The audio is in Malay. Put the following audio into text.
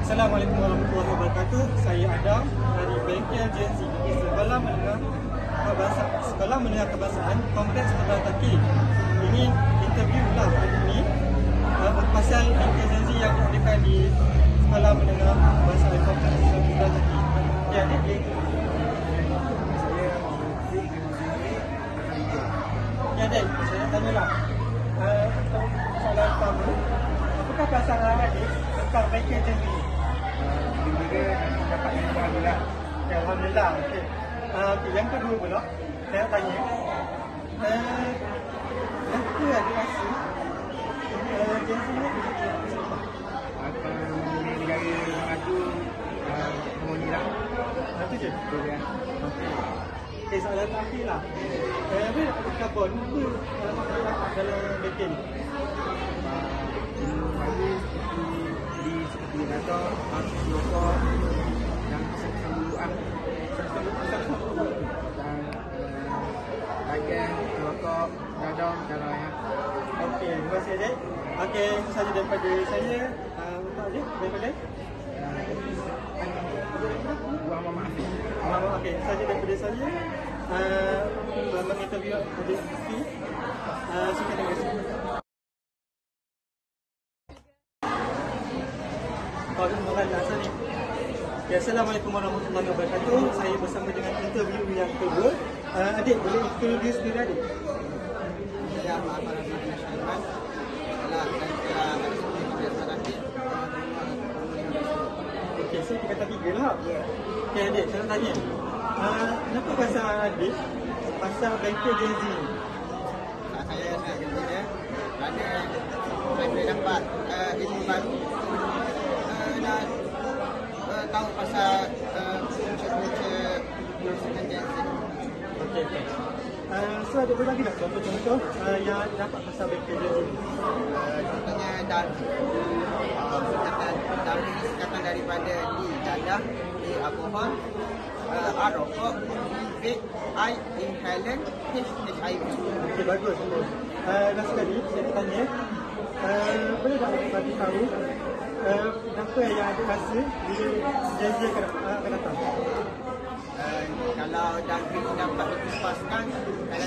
Assalamualaikum warahmatullahi wabarakatuh. Saya Adam dari Bengkel Gen Z, Sekolah Menengah Kebangsaan Kompleks Kota Taki. Ini interview lah hari ini pasal Bengkel Gen Z yang diadakan di Sekolah Menengah Kebangsaan Kompleks Kota Taki. Ya, adik. Ya, adik, saya nak tanyalah. Soalan pertama, apakah perasaan adik tentang Bengkel Gen Z? Bila dapat yang Alhamdulillah. Alhamdulillah. Okey. Yang kedua pula, saya nak tanya, apa ada rasa Gen Z ni Negara maju harmoni lah. itu je? Betul ya. Okey, soalan terakhir lah. Apa karbon apa dalam bengkel ni? Seperti kata rokok dan sambungan dan bagian rokok dadam cara ya. Okey, terima kasih adik. Okey, itu sahaja daripada saya. Untuk adik, daripada okey, itu sahaja daripada saya. Menginterview adik Fifi. Sekian, terima kasih. Assalamualaikum warahmatullahi wabarakatuh. Saya bersama dengan interview yang kedua. Adik, boleh introduce diri adik? Saya Muhammad Rahman Syaiban. Okey, saya kata tiga lah. Okey adik, saya nak tanya. Kenapa perasaan adik pasal Bengkel Gen Z ni? Saya sangat gembira kerana saya boleh dapat ilmu baru dan tahu pasal punca-punca dengan Gen Z. Okey. So adik boleh bagi tak contoh-contoh yang adik dapat pasal Bengkel Gen Z ni? Contohnya darah ini singkatan daripada D dadah, A alkohol, R rokok, B vape, I inhalant, H HIV. Okey, bagus. Last sekali saya tanya, boleh tak adik bagi tahu apa yang adik rasa bila Gen Z akan datang? Kalau dah dapat dikupaskan, saya